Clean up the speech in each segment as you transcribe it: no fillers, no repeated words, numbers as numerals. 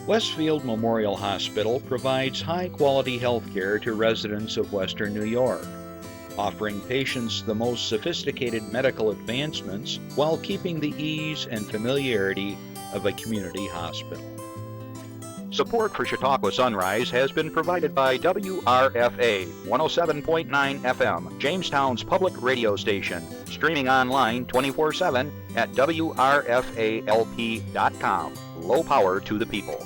Westfield Memorial Hospital provides high-quality health care to residents of Western New York, offering patients the most sophisticated medical advancements while keeping the ease and familiarity of a community hospital. Support for Chautauqua Sunrise has been provided by WRFA 107.9 FM, Jamestown's public radio station, streaming online 24/7 at WRFALP.com. Low power to the people.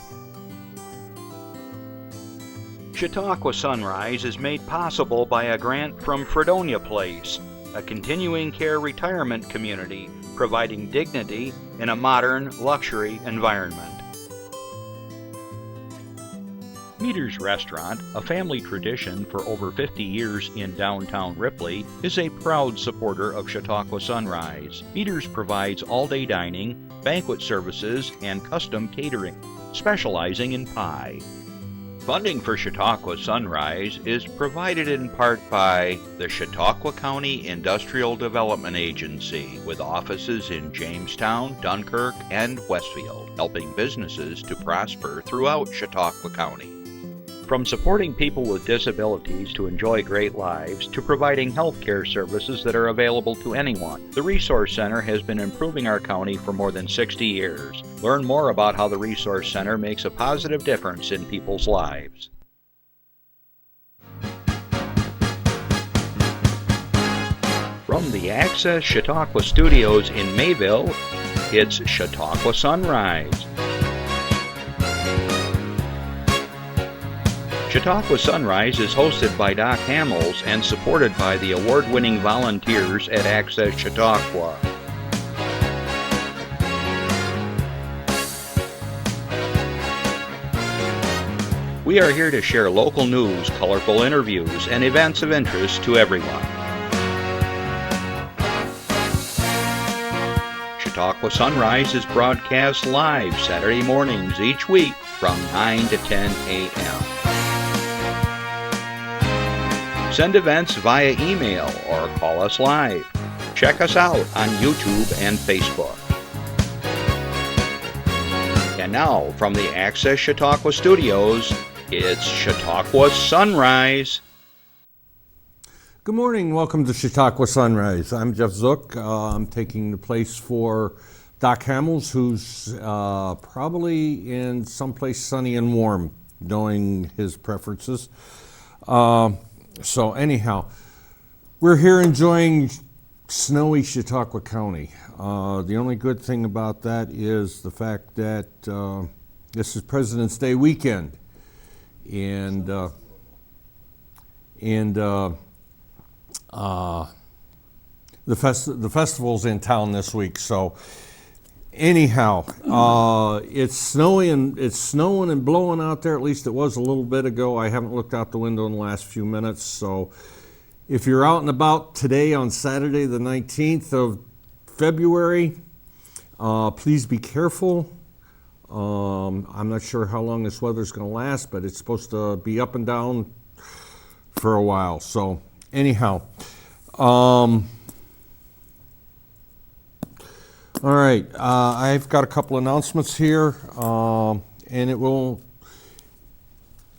Chautauqua Sunrise is made possible by a grant from Fredonia Place, a continuing care retirement community providing dignity in a modern luxury environment. Meter's Restaurant, a family tradition for over 50 years in downtown Ripley, is a proud supporter of Chautauqua Sunrise. Meter's provides all-day dining, banquet services, and custom catering, specializing in pie. Funding for Chautauqua Sunrise is provided in part by the Chautauqua County Industrial Development Agency, with offices in Jamestown, Dunkirk, and Westfield, helping businesses to prosper throughout Chautauqua County. From supporting people with disabilities to enjoy great lives, to providing health care services that are available to anyone, the Resource Center has been improving our county for more than 60 years. Learn more about how the Resource Center makes a positive difference in people's lives. From the Access Chautauqua Studios in Mayville, it's Chautauqua Sunrise. Chautauqua Sunrise is hosted by Doc Hamels and supported by the award-winning volunteers at Access Chautauqua. We are here to share local news, colorful interviews, and events of interest to everyone. Chautauqua Sunrise is broadcast live Saturday mornings each week from 9 to 10 a.m. Send events via email or call us live. Check us out on YouTube and Facebook. And now, from the Access Chautauqua Studios, it's Chautauqua Sunrise. Good morning. Welcome to Chautauqua Sunrise. I'm Jeff Zook. I'm taking the place for Doc Hamels, who's probably in someplace sunny and warm, knowing his preferences. So anyhow, we're here enjoying snowy Chautauqua County. The only good thing about that is the fact that this is President's Day weekend, and the festival's in town this week. So anyhow, it's snowing and blowing out there. At least it was a little bit ago. I haven't looked out the window in the last few minutes. So if you're out and about today on Saturday, the 19th of February, please be careful. I'm not sure how long this weather's going to last, but it's supposed to be up and down for a while. So anyhow, all right, I've got a couple announcements here, and it will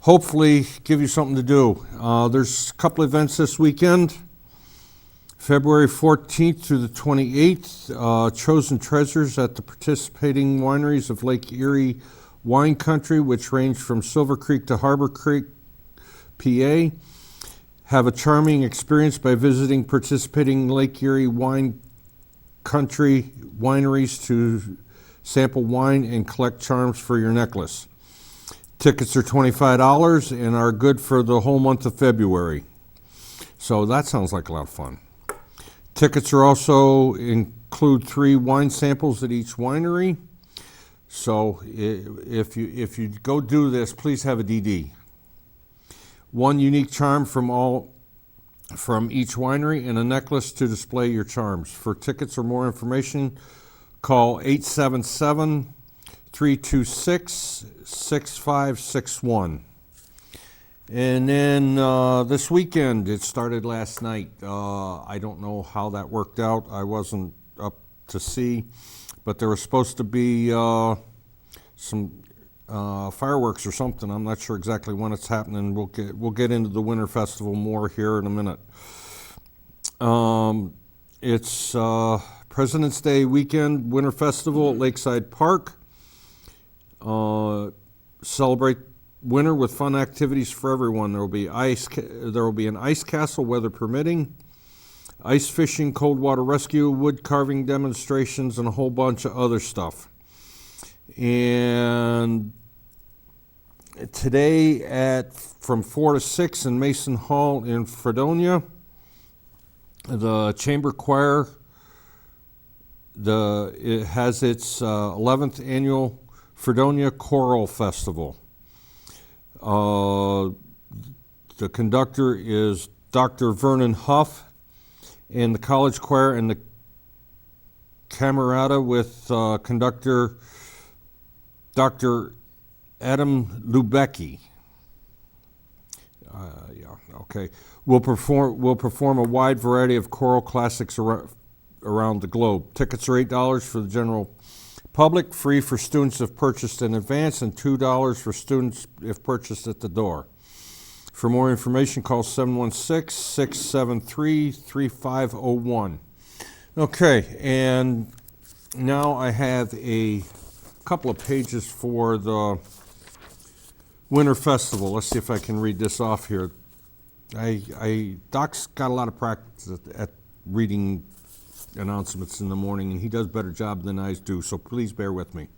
hopefully give you something to do. There's a couple events this weekend. February 14th through the 28th, Chosen Treasures at the participating wineries of Lake Erie Wine Country, which range from Silver Creek to Harbor Creek, PA. Have a charming experience by visiting participating Lake Erie Wine Country wineries to sample wine and collect charms for your necklace. Tickets are $25 and are good for the whole month of February. So that sounds like a lot of fun. Tickets are also include 3 wine samples at each winery. So if you go do this, please have a DD. 1 unique charm from each winery and a necklace to display your charms. For tickets or more information, call 877-326-6561. And then this weekend, it started last night. I don't know how that worked out. I wasn't up to see, but there was supposed to be some fireworks or something. I'm not sure exactly when it's happening. We'll get into the Winter Festival more here in a minute. It's President's Day weekend, Winter Festival at Lakeside Park. Celebrate winter with fun activities for everyone. There will be an ice castle, weather permitting, ice fishing, cold water rescue, wood carving demonstrations, and a whole bunch of other stuff. And today from 4 to 6 in Mason Hall in Fredonia, the Chamber Choir it has its 11th annual Fredonia Choral Festival. The conductor is Dr. Vernon Huff, and the college choir and the camerata with conductor Dr. Adam Lubecki. We'll perform a wide variety of choral classics around the globe. Tickets are $8 for the general public, free for students if purchased in advance, and $2 for students if purchased at the door. For more information, call 716-673-3501. Okay, and now I have a couple of pages for the Winter Festival. Let's see if I can read this off here. Doc's got a lot of practice at reading announcements in the morning, and he does a better job than I do, so please bear with me.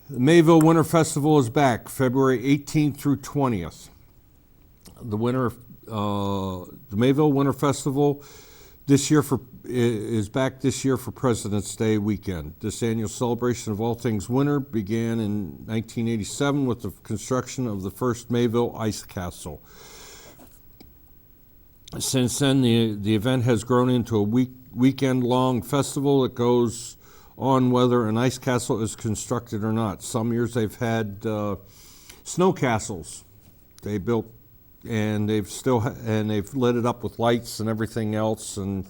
The Mayville Winter Festival is back, February 18th through 20th. The Mayville Winter Festival is back this year for President's Day weekend. This annual celebration of all things winter began in 1987 with the construction of the first Mayville Ice Castle. Since then, the event has grown into a weekend-long festival that goes on whether an ice castle is constructed or not. Some years they've had snow castles they built, and they've lit it up with lights and everything else, and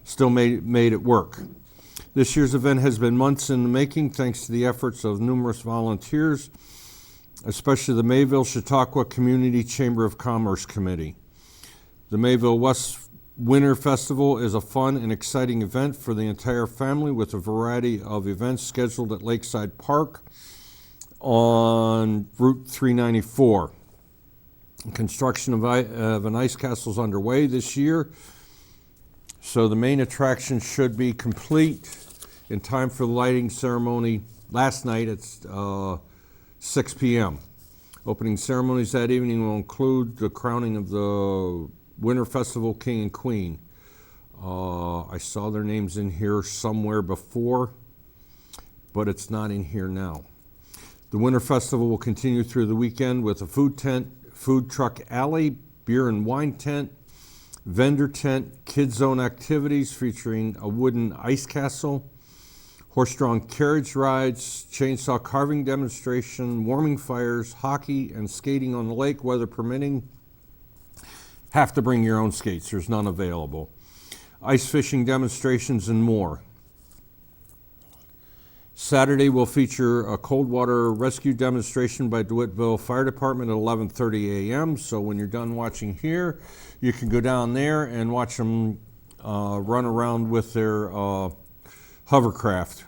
still made it work. This year's event has been months in the making, thanks to the efforts of numerous volunteers, especially the Mayville Chautauqua Community Chamber of Commerce Committee. The Mayville West Winter Festival is a fun and exciting event for the entire family with a variety of events scheduled at Lakeside Park on Route 394. Construction of an ice castle is underway this year, so the main attraction should be complete in time for the lighting ceremony last night at 6 p.m. Opening ceremonies that evening will include the crowning of the Winter Festival King and Queen. I saw their names in here somewhere before, but it's not in here now. The Winter Festival will continue through the weekend with a food tent, food truck alley, beer and wine tent, vendor tent, kids zone activities featuring a wooden ice castle, horse-drawn carriage rides, chainsaw carving demonstration, warming fires, hockey, and skating on the lake, weather permitting. Have to bring your own skates, there's none available. Ice fishing demonstrations and more. Saturday will feature a cold water rescue demonstration by DeWittville Fire Department at 11:30 a.m. So when you're done watching here, you can go down there and watch them run around with their hovercraft.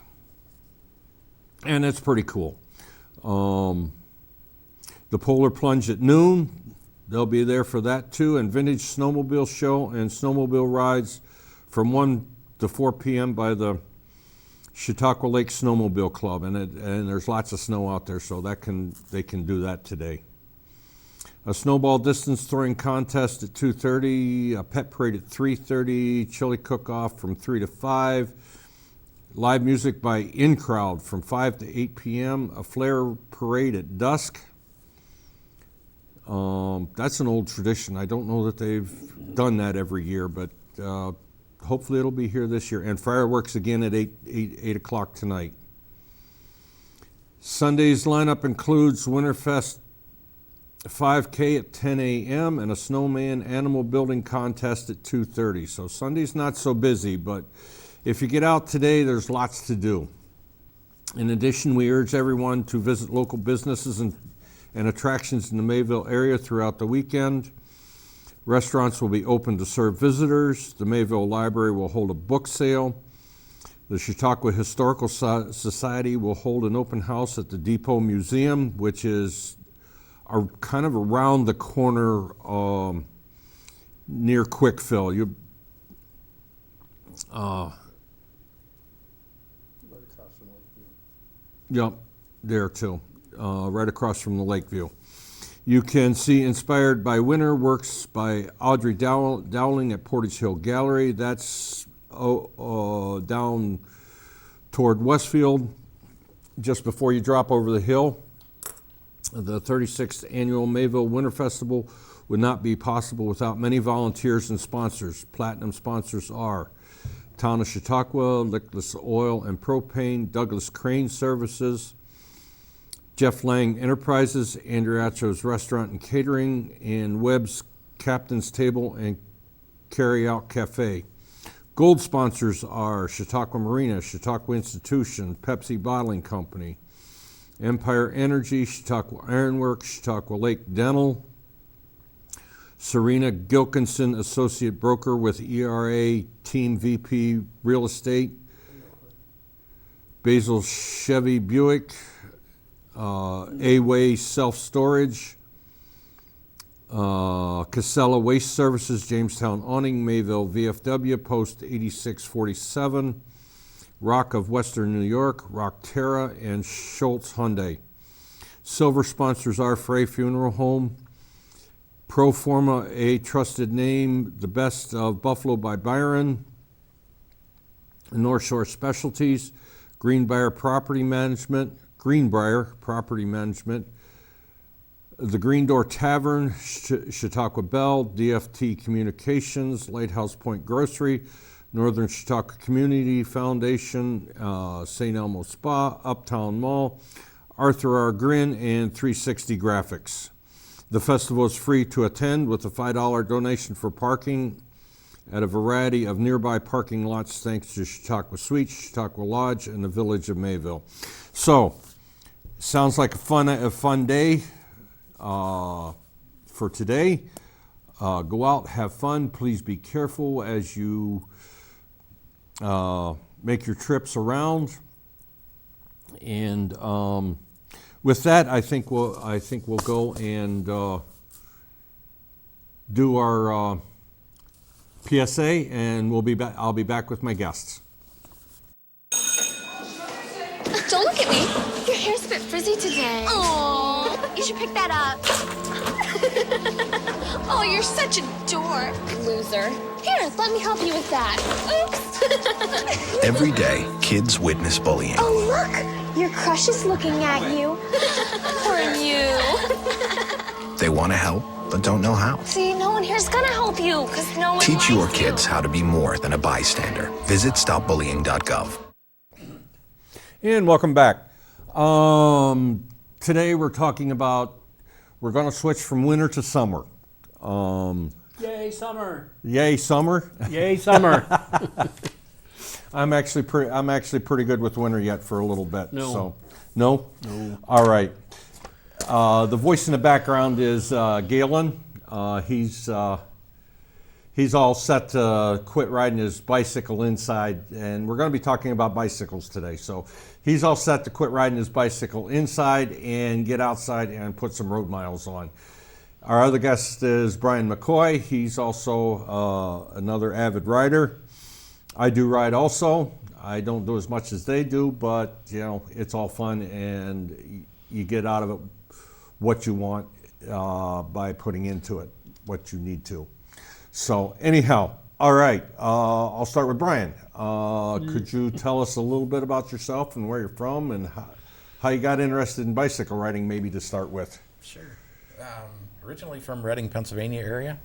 And it's pretty cool. The Polar Plunge at noon, they'll be there for that too, and vintage snowmobile show and snowmobile rides from 1 to 4 p.m. by the Chautauqua Lake Snowmobile Club, and there's lots of snow out there, so they can do that today. A snowball distance throwing contest at 2:30, a pet parade at 3:30, chili cook-off from 3 to 5, live music by In Crowd from 5 to 8 p.m., a flare parade at dusk. That's an old tradition. I don't know that they've done that every year, but hopefully it'll be here this year. And fireworks again at 8 o'clock tonight. Sunday's lineup includes Winterfest 5K at 10 a.m. and a snowman animal building contest at 2:30. So Sunday's not so busy, but if you get out today, there's lots to do. In addition, we urge everyone to visit local businesses and attractions in the Mayville area throughout the weekend. Restaurants will be open to serve visitors. The Mayville Library will hold a book sale. The Chautauqua Historical Society will hold an open house at the Depot Museum, which is kind of around the corner near Quickfill. Right across from Lakeview. Yep, there too, right across from the Lakeview. You can see Inspired by Winter works by Audrey Dowling at Portage Hill Gallery. That's down toward Westfield, just before you drop over the hill. The 36th Annual Mayville Winter Festival would not be possible without many volunteers and sponsors. Platinum sponsors are Town of Chautauqua, Lickless Oil and Propane, Douglas Crane Services, Jeff Lang Enterprises, Andriacho's Restaurant and Catering, and Webb's Captain's Table and Carry-Out Cafe. Gold sponsors are Chautauqua Marina, Chautauqua Institution, Pepsi Bottling Company, Empire Energy, Chautauqua Ironworks, Chautauqua Lake Dental, Serena Gilkinson, Associate Broker with ERA Team VP Real Estate, Basil Chevy Buick, A-Way Self-Storage, Casella Waste Services, Jamestown Awning, Mayville VFW, Post 8647, Rock of Western New York, Rock Terra, and Schultz Hyundai. Silver sponsors are Frey Funeral Home, Pro Forma, A Trusted Name, The Best of Buffalo by Byron, North Shore Specialties, Greenbrier Property Management, The Green Door Tavern, Chautauqua Bell, DFT Communications, Lighthouse Point Grocery, Northern Chautauqua Community Foundation, St. Elmo Spa, Uptown Mall, Arthur R. Grin, and 360 Graphics. The festival is free to attend with a $5 donation for parking at a variety of nearby parking lots thanks to Chautauqua Suites, Chautauqua Lodge, and the Village of Mayville. So, sounds like a fun day for today. Go out, have fun. Please be careful as you make your trips around. And with that, I think we'll go and do our PSA, and we'll be back. I'll be back with my guests. Don't look at me. Your hair's a bit frizzy today. Oh, you should pick that up. Oh, you're such a dork. Loser. Here, let me help you with that. Oops. Every day, kids witness bullying. Oh, look. Your crush is looking at you. Or you. They want to help, but don't know how. See, no one here's gonna help you, because no one Teach your likes kids how to be more than a bystander. Visit stopbullying.gov. And welcome back. Today we're talking about, we're going to switch from winter to summer. Yay, summer. Yay, summer. Yay, summer. I'm actually pretty good with winter yet for a little bit. No. So, no? No. All right. The voice in the background is Galen. He's all set to quit riding his bicycle inside, and we're going to be talking about bicycles today. So he's all set to quit riding his bicycle inside and get outside and put some road miles on. Our other guest is Bryan McCoy. He's also another avid rider. I do ride also. I don't do as much as they do, but you know, it's all fun, and you get out of it what you want by putting into it what you need to. So anyhow, all right, I'll start with Bryan. Could you tell us a little bit about yourself and where you're from and how you got interested in bicycle riding, maybe to start with? Sure. Originally from Reading, Pennsylvania area.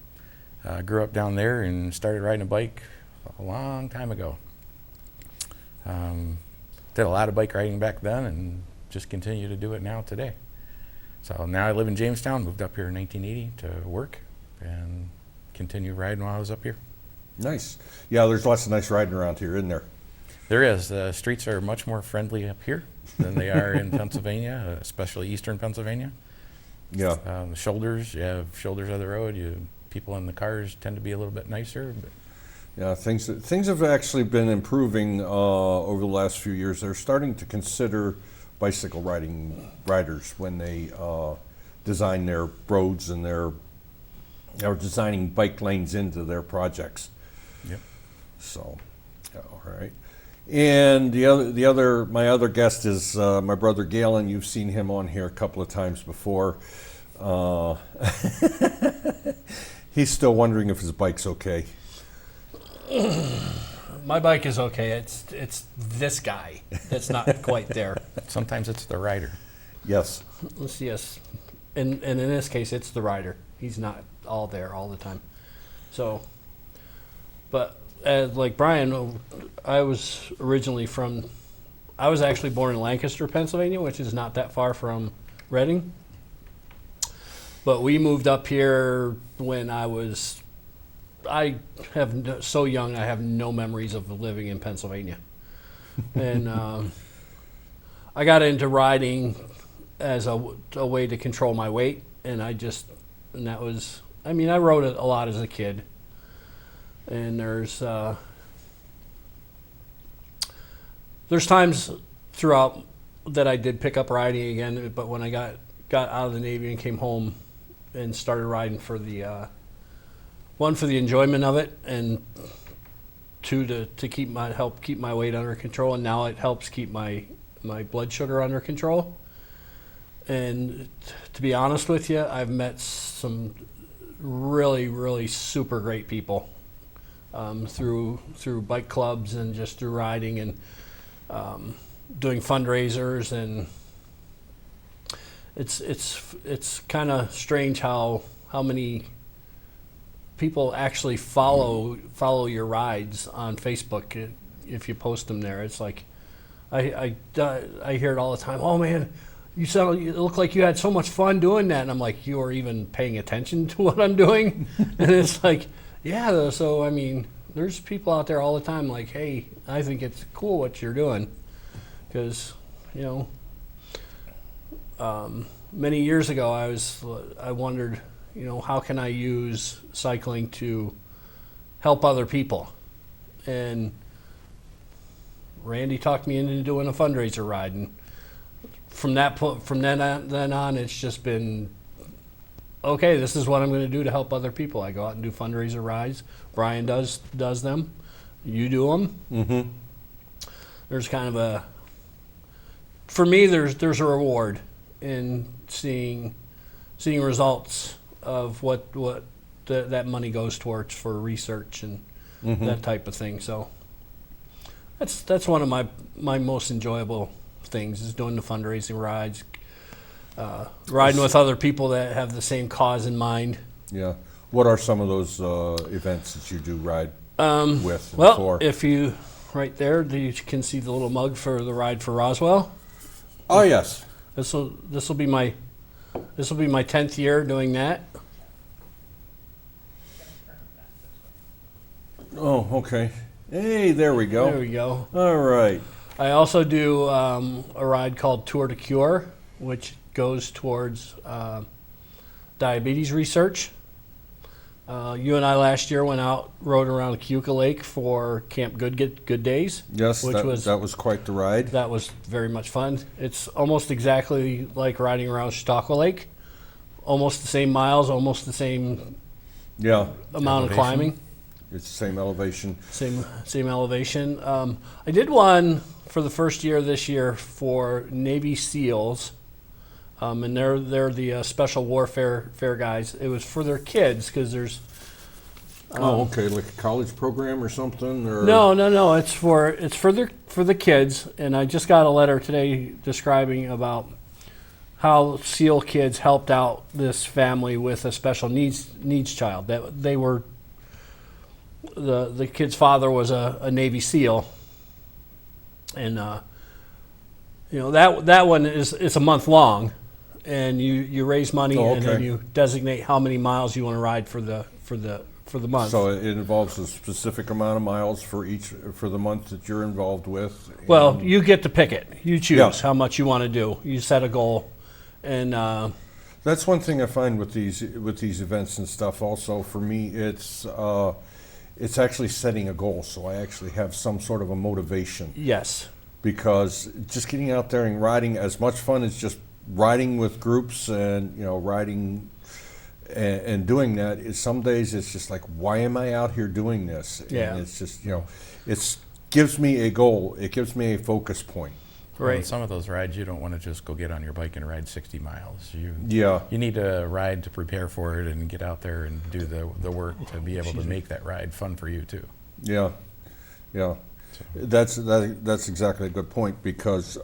Grew up down there and started riding a bike a long time ago. Did a lot of bike riding back then and just continue to do it now today. So now I live in Jamestown, moved up here in 1980 to work and continue riding while I was up here. Nice. Yeah, there's lots of nice riding around here, isn't there? There is. The streets are much more friendly up here than they are in Pennsylvania, especially eastern Pennsylvania. Yeah. The shoulders, you have shoulders of the road. People in the cars tend to be a little bit nicer. But Yeah, things have actually been improving over the last few years. They're starting to consider bicycle riders when they design their roads and they're designing bike lanes into their projects. Yep. So, all right. And my other guest is my brother Galen. You've seen him on here a couple of times before. He's still wondering if his bike's okay. My bike is okay. It's this guy that's not quite there. sometimes it's the rider. Yes. Yes. And in this case, it's the rider. He's not all there all the time. So, but like Bryan, I was actually born in Lancaster, Pennsylvania, which is not that far from Reading. But we moved up here when I have no memories of living in Pennsylvania. And I got into riding as a way to control my weight. And I rode it a lot as a kid. And there's times throughout that I did pick up riding again, but when I got out of the Navy and came home and started riding for the one, for the enjoyment of it, and two, to help keep my weight under control, and now it helps keep my blood sugar under control. And to be honest with you, I've met some really, really super great people through bike clubs and just through riding and doing fundraisers, and it's kind of strange how many people actually follow your rides on Facebook if you post them there. It's like I hear it all the time. Oh man, you look like you had so much fun doing that, and I'm like, you are even paying attention to what I'm doing? And it's like, yeah. So I mean, there's people out there all the time like, hey, I think it's cool what you're doing, because many years ago I wondered, how can I use cycling to help other people? And Randy talked me into doing a fundraiser ride, and from then on, it's just been, okay, this is what I'm going to do to help other people. I go out and do fundraiser rides. Bryan does them. You do them. Mm-hmm. There's kind of for me, there's a reward in seeing results of what that money goes towards for research and that type of thing. So that's one of my most enjoyable things, is doing the fundraising rides, riding with other people that have the same cause in mind. Yeah. What are some of those events that you do ride with and Well, for? if you right there, you can see the little mug for the Ride for Roswell. Oh yes. This will be my 10th year doing that. Oh, okay. Hey, there we go. There we go. All right. I also do a ride called Tour to Cure, which goes towards diabetes research. You and I last year went out, rode around Chautauqua Lake for Camp Good Days. Yes, which that was quite the ride. That was very much fun. It's almost exactly like riding around Chautauqua Lake. Almost the same miles, almost the same amount of climbing. It's the same elevation. Same elevation. I did one for the first year this year for Navy SEALs, and they're the special warfare guys. It was for their kids because there's. Okay, like a college program or something, or No. It's for the kids, and I just got a letter today describing about how SEAL kids helped out this family with a special needs child. That they were. The kid's father was a Navy SEAL, and that one it's a month long, and you raise money and then you designate how many miles you want to ride for for the month. So it involves a specific amount of miles for the month that you're involved with. Well, you get to pick it. You choose Yeah. how much you want to do. You set a goal, and That's one thing I find with these events and stuff. Also, for me, it's actually setting a goal. So I actually have some sort of a motivation. yes, Because just getting out there and riding, as much fun as just riding with groups and riding and doing that, is some days it's just like, why am I out here doing this? Yeah. And it's just it gives me a goal. It gives me a focus point. Well, in right. some of those rides, you don't want to just go get on your bike and ride 60 miles. Yeah. You need to ride to prepare for it and get out there and do the work to be able to make that ride fun for you too. Yeah, yeah. That's exactly a good point, because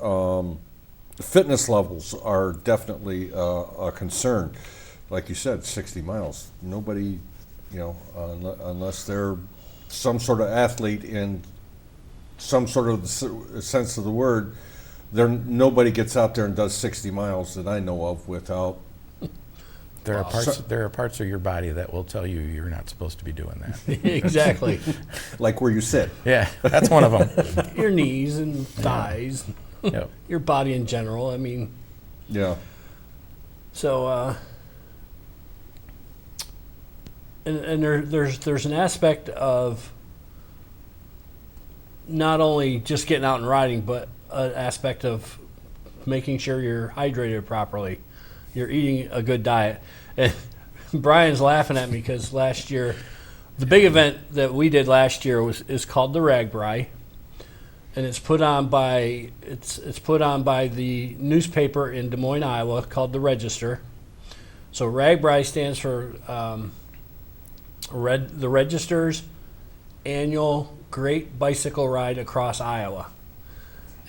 fitness levels are definitely a concern. Like you said, 60 miles. Nobody, unless they're some sort of athlete in some sort of sense of the word, nobody gets out there and does 60 miles that I know of without. There are parts of your body that will tell you you're not supposed to be doing that. Exactly. Like where you sit. Yeah, that's one of them. Your knees and thighs, Yep. your body in general. I mean, Yeah. so and there's an aspect of not only just getting out and riding, but an aspect of making sure you're hydrated properly. You're eating a good diet. And Brian's laughing at me because last year, the big event that we did last year is called the Ragbrai, and it's put on by the newspaper in Des Moines, Iowa, called the Register. So Ragbrai stands for the Register's annual Great Bicycle Ride Across Iowa.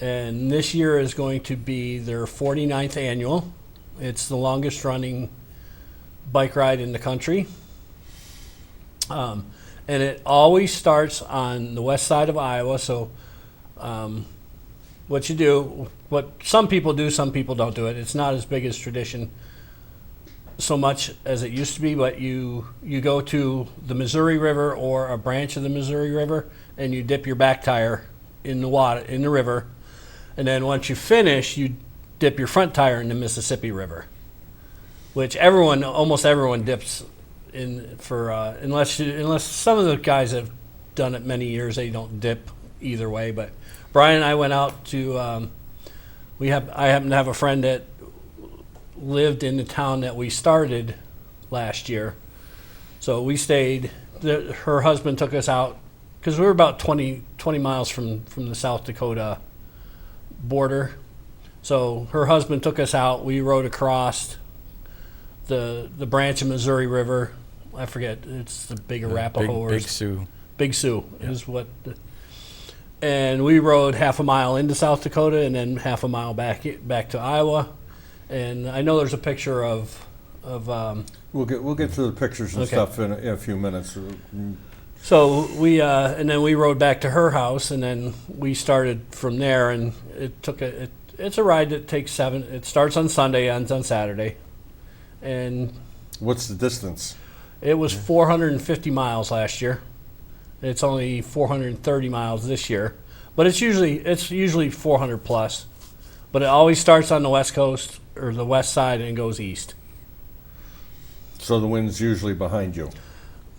And this year is going to be their 49th annual. It's the longest running bike ride in the country. And it always starts on the west side of Iowa. So what some people do, some people don't do it. It's not as big as tradition so much as it used to be, but you go to the Missouri River or a branch of the Missouri River, and you dip your back tire in the river, and then once you finish, you dip your front tire in the Mississippi River, which almost everyone dips in for unless some of the guys have done it many years, they don't dip either way. But Bryan and I went out to I happen to have a friend that lived in the town that we started last year, so we stayed. Her husband took us out because we were about 20 miles from the South Dakota border. So her husband took us out. We rode across the branch of Missouri River. I forget, it's the Big Arapaho or Big Sioux. Big Sioux is what. And we rode half a mile into South Dakota and then half a mile back to Iowa. And I know there's a picture of. We'll get to the pictures and Okay. stuff in a few minutes. So we and then we rode back to her house, and then we started from there. And it's a ride that takes 7. It starts on Sunday, ends on Saturday, and What's the distance? it was 450 miles last year. It's only 430 miles this year, but it's usually 400 plus. But it always starts on the west coast or the west side and goes east. So the wind's usually behind you.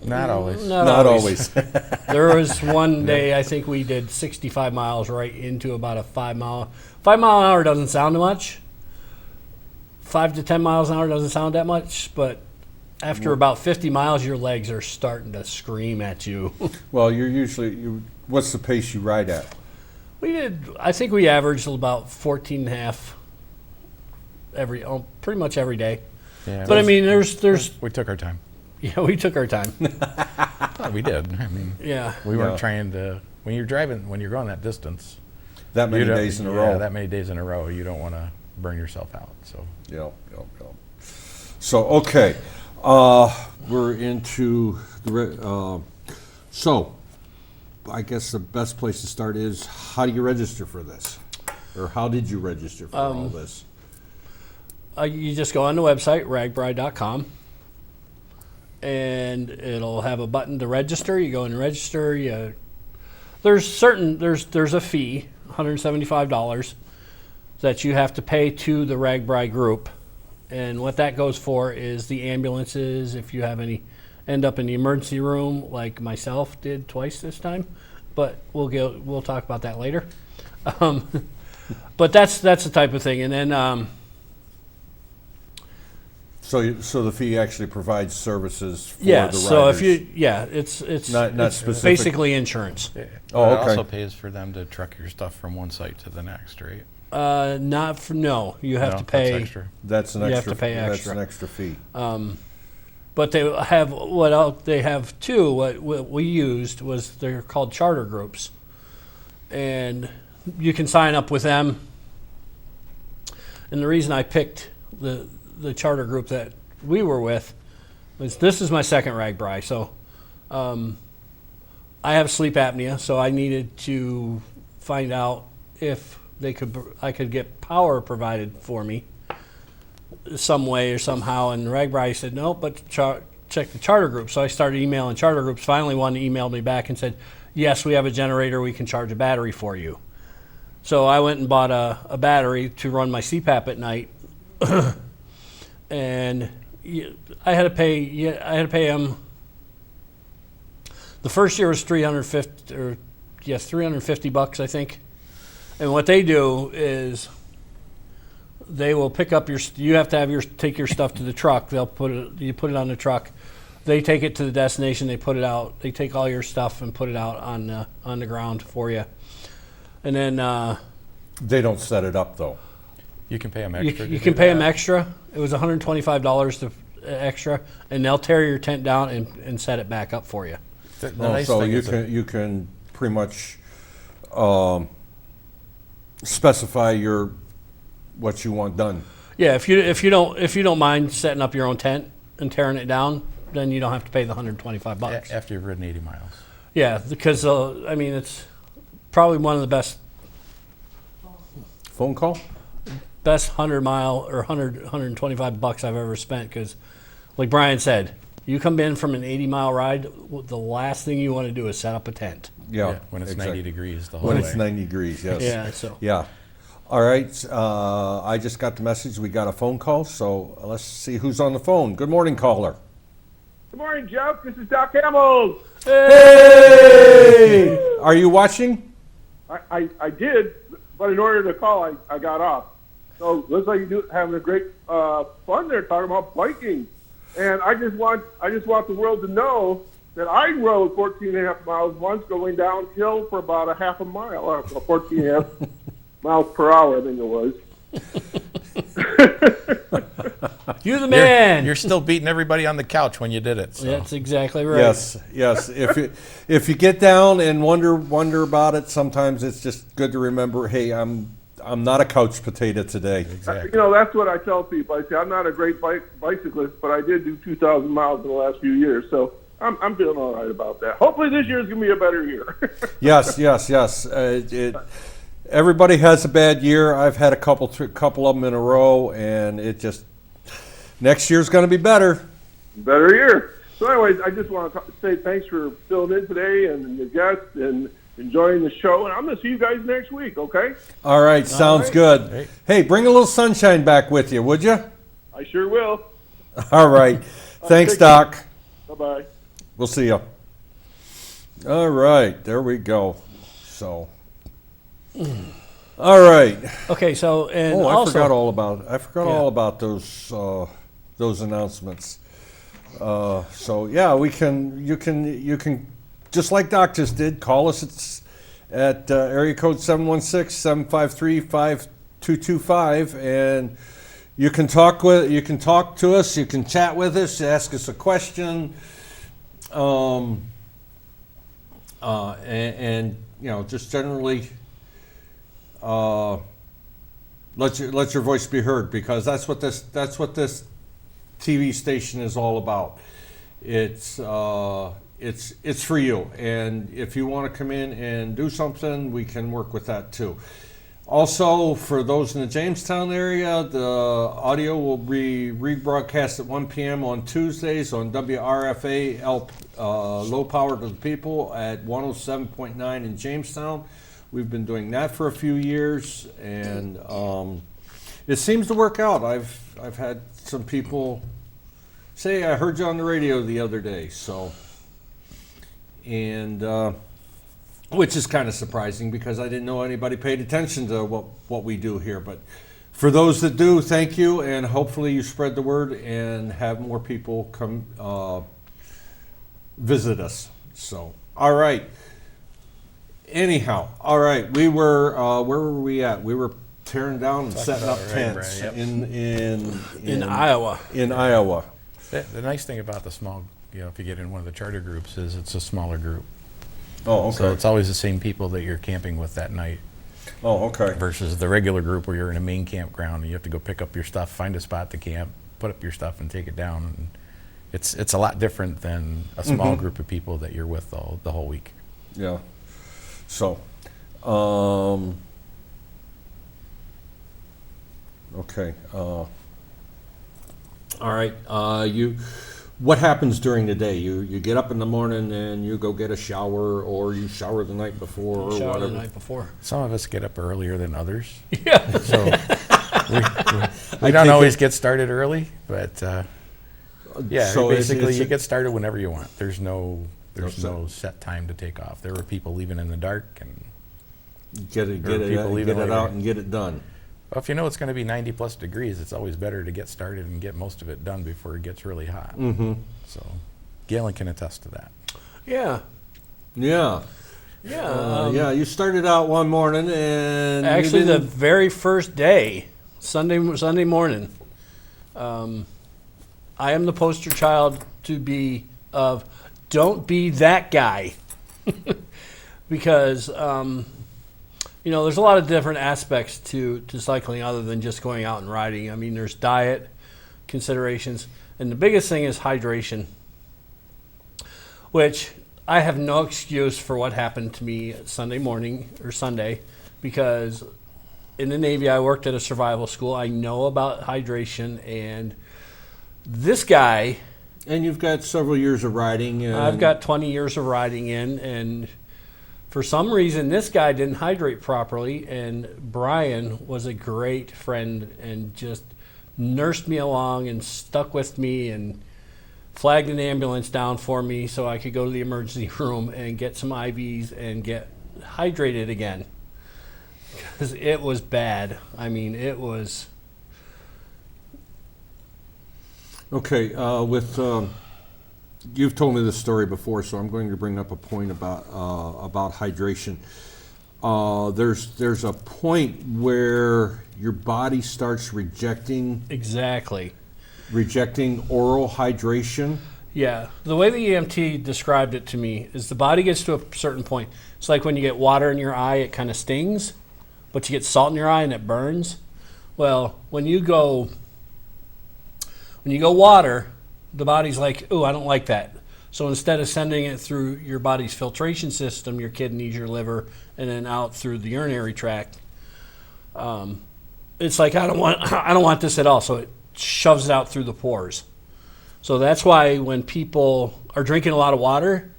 Not always. Not always. There was one day I think we did 65 miles right into about a 5 mile. 5 mile an hour doesn't sound much. 5 to 10 miles an hour doesn't sound that much, but after about 50 miles, your legs are starting to scream at you. Well, what's the pace you ride at? I think we averaged about 14 and a half pretty much every day. Yeah, But I mean, there's we took our time. yeah, we took our time. Well, we did. I mean, Yeah. we weren't Yeah. trying to. When you're going that distance, That many you don't- days in a yeah, row. that many days in a row, you don't want to burn yourself out. So Yeah. So, okay. We're into the. So, I guess the best place to start is, how do you register for this? Or how did you register for all this? You just go on the website, ragbrai.com, and it'll have a button to register. You go and register. There's a fee, $175, that you have to pay to the Ragbrai group, and what that goes for is the ambulances. If you have any end up in the emergency room, like myself did twice this time, but we'll talk about that later. But that's the type of thing, and then. So the fee actually provides services for Yeah, the so riders. it's Not it's specific. basically insurance. Yeah. Oh, It okay. also pays for them to truck your stuff from one site to the next, right? Not for no. You have No, to that's pay. extra. That's an You have extra. to pay That's extra. an extra fee. But they have what else? They have two. What we used was they're called charter groups, and you can sign up with them. And the reason I picked the charter group that we were with was this is my second Ragbrai, so I have sleep apnea, so I needed to find out if I could get power provided for me some way or somehow, and Ragbrai said no, but check the charter group. So I started emailing charter groups. Finally, one emailed me back and said, yes, we have a generator, we can charge a battery for you. So I went and bought a battery to run my CPAP at night, and I had to pay them. The first year was $350, I think. And what they do is they will pick up you have to take your stuff to the truck. You put it on the truck. They take it to the destination. They put it out. They take all your stuff and put it out on the ground for you. And then They don't set it up though. You can pay them you extra. can pay them extra. It was $125 extra, and they'll tear your tent down and set it back up for you. The Oh, nice so thing you is can you can pretty much specify what you want done. Yeah, if you don't mind setting up your own tent and tearing it down, then you don't have to pay the $125. after you've ridden 80 miles. Yeah, because it's probably one of the best Phone call? 100-mile or $125 I've ever spent. Because, like Bryan said, you come in from an 80-mile ride, the last thing you want to do is set up a tent. Yeah. When it's exactly. 90 degrees the whole When way. it's 90 degrees, yes. Yeah, so Yeah. All right. I just got the message. We got a phone call, so let's see who's on the phone. Good morning, caller. Good morning, Jeff. This is Doc Hamels. Hey! Are you watching? I did, but in order to call, I got off. So looks like you're having a great fun there talking about biking. And I just want the world to know that I rode 14 and a half miles once going downhill for about a half a mile, or 14 and a half miles per hour, I think it was. you're the man. You're still beating everybody on the couch when you did it. So. That's exactly right. Yes. If you get down and wonder about it, sometimes it's just good to remember. Hey, I'm not a couch potato today. Exactly. That's what I tell people. I say I'm not a great bicyclist, but I did do 2,000 miles in the last few years, so I'm feeling all right about that. Hopefully this year is going to be a better year. Yes. Everybody has a bad year. I've had a couple of them in a row, and next year's going to be better. Better year. So anyways, I just want to say thanks for filling in today and the guests and enjoying the show. And I'm going to see you guys next week, okay? All right, sounds good. Great. Hey, bring a little sunshine back with you, would you? I sure will. All right. Thanks, take care. Doc. Bye-bye. We'll see you. All right, there we go. So, all right. Okay, so and Oh, I also forgot all about those announcements. So yeah, you can just like Doc just did, call us at area code 716-753-5225, and you can talk to us, you can chat with us, ask us a question, and just generally let your voice be heard, because that's what this TV station is all about. It's for you, and if you want to come in and do something, we can work with that too. Also, for those in the Jamestown area, the audio will be rebroadcast at 1 p.m. on Tuesdays on WRFA Low Power to the People at 107.9 in Jamestown. We've been doing that for a few years, and it seems to work out. I've had some people say, I heard you on the radio the other day, so, and which is kind of surprising because I didn't know anybody paid attention to what we do here. But for those that do, thank you, and hopefully you spread the word and have more people come visit us. So, all right. Anyhow, all right. We were where were we at? We were tearing down and setting up tents in Iowa. In Iowa. The nice thing about the small, if you get in one of the charter groups, is it's a smaller group. Oh, okay. So it's always the same people that you're camping with that night. Oh, okay. Versus the regular group where you're in a main campground and you have to go pick up your stuff, find a spot to camp, put up your stuff, and take it down. And it's a lot different than a small group of people that you're with the whole week. Yeah. So, okay. All right. What happens during the day? You get up in the morning and you go get a shower, or you shower the night before, or Shower whatever. the night before. Some of us get up earlier than others. Yeah. So we don't always get started early, but yeah, So basically it's you get started whenever you want. There's no set time to take off. There were people leaving in the dark, and Get it people leaving later. out and get it done. well, if you know it's going to be 90 plus degrees, it's always better to get started and get most of it done before it gets really hot. Mm-hmm. So Galen can attest to that. Yeah. Yeah. Yeah. Yeah. You started out one morning and Actually, you the didn't- very first day, Sunday morning, I am the poster child of don't be that guy. Because, there's a lot of different aspects to cycling other than just going out and riding. I mean, there's diet considerations, and the biggest thing is hydration, which I have no excuse for what happened to me Sunday morning or Sunday, because in the Navy I worked at a survival school. I know about hydration, and this guy... And you've got several years of riding. And I've got 20 years of riding in, and for some reason this guy didn't hydrate properly, and Bryan was a great friend and just nursed me along and stuck with me and flagged an ambulance down for me so I could go to the emergency room and get some IVs and get hydrated again, because it was bad. I mean, it was... Okay, you've told me this story before, so I'm going to bring up a point about hydration. There's a point where your body starts rejecting oral hydration. Yeah, the way the EMT described it to me is the body gets to a certain point. It's like when you get water in your eye, it kind of stings, but you get salt in your eye and it burns. Well, when you go water, the body's like, ooh, I don't like that. So instead of sending it through your body's filtration system, your kidneys, your liver, and then out through the urinary tract, it's like, I don't want this at all. So it shoves it out through the pores. So that's why when people are drinking a lot of water,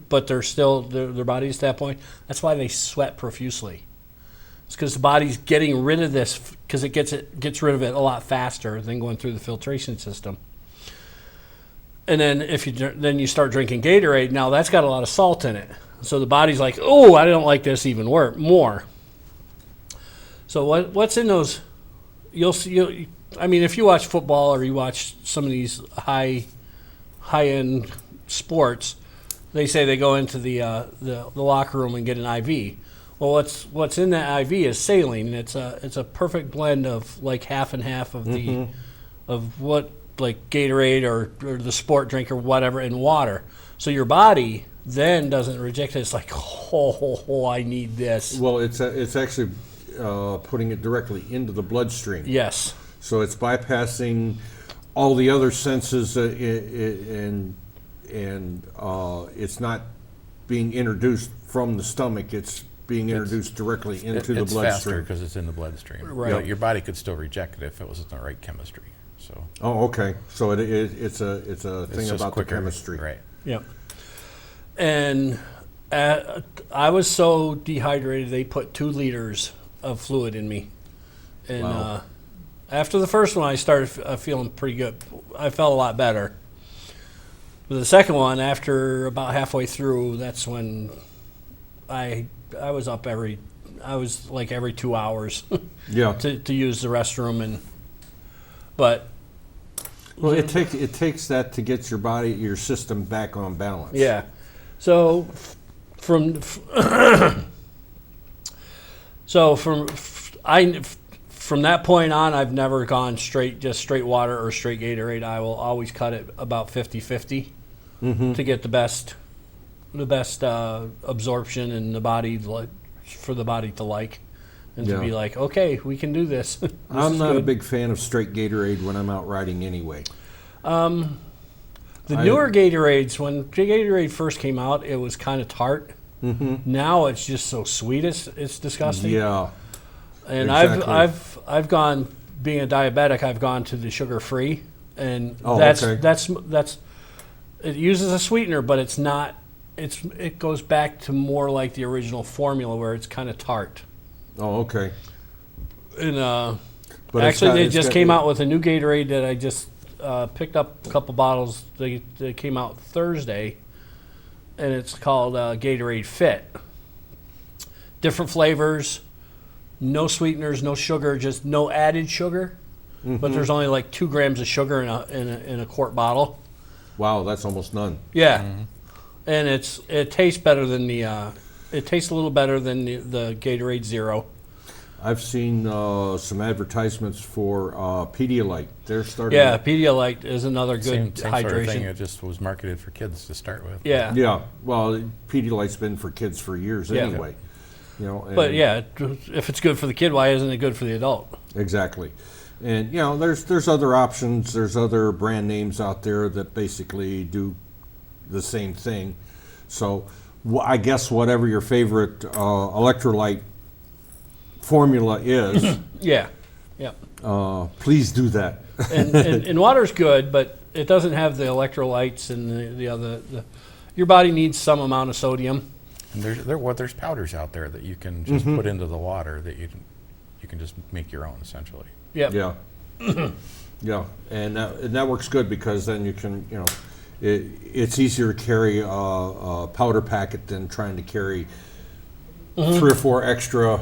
but they're still, their body's at that point, that's why they sweat profusely. It's because the body's getting rid of this, because it gets rid of it a lot faster than going through the filtration system. And then then you start drinking Gatorade, now that's got a lot of salt in it. So the body's like, oh, I don't like this even more. So what's in those? You'll see. I mean, if you watch football or you watch some of these high-end sports, they say they go into the locker room and get an IV. Well, what's in that IV is saline, and it's a perfect blend of like half and half of the of what, like Gatorade or the sport drink or whatever, and water. So your body then doesn't reject it. It's like, oh, I need this. Well, it's actually putting it directly into the bloodstream. Yes. So it's bypassing all the other senses, and it's not being introduced from the stomach. It's being introduced directly into the it's faster bloodstream. because it's in the bloodstream. Right. But your body could still reject it if it wasn't the right chemistry. So Oh, okay. So it's a it's thing just about quicker, the chemistry. right? Yep. And I was so dehydrated, they put 2 liters of fluid in me. And Wow. after the first one, I started feeling pretty good. I felt a lot better. But the second one, after about halfway through, that's when I was up every 2 hours Yeah. to use the restroom. But Well, it takes that to get your system back on balance. yeah, so from that point on, I've never gone just straight water or straight Gatorade. I will always cut it about 50-50 to get the best absorption and the body for the body to like, and to Yeah. be like, okay, we can do this. This I'm is not a good. big fan of straight Gatorade when I'm out riding anyway. The newer Gatorades, when Gatorade first came out, it was kind of tart. Now it's just so sweet, it's disgusting. Yeah. And exactly. I've gone, being a diabetic, I've gone to the sugar free, and Oh, that's okay. it uses a sweetener, but it's not. It goes back to more like the original formula where it's kind of tart. Oh, okay. And But actually, they just came got- out with a new Gatorade that I just picked up a couple bottles. They came out Thursday, and it's called Gatorade Fit. Different flavors, no sweeteners, no sugar, just no added sugar. But there's only like 2 grams of sugar in a quart bottle. Wow, that's almost none. Yeah, and it tastes better than it tastes a little better than the Gatorade Zero. I've seen some advertisements for Pedialyte. They're starting. Yeah, Pedialyte is another good Same hydration. sort of thing. It just was marketed for kids to start with. Yeah. Yeah. Well, Pedialyte's been for kids for years Yeah. anyway. You know. And But yeah, if it's good for the kid, why isn't it good for the adult? Exactly. And there's other options. There's other brand names out there that basically do the same thing. So I guess whatever your favorite electrolyte formula is, Yeah, yeah. please do that. And water's good, but it doesn't have the electrolytes and the other. Your body needs some amount of sodium. And there's powders out there that you can just put into the water that you can just make your own essentially. Yep. Yeah. Yeah, and that works good because then you can, it's easier to carry a powder packet than trying to carry 3 or 4 extra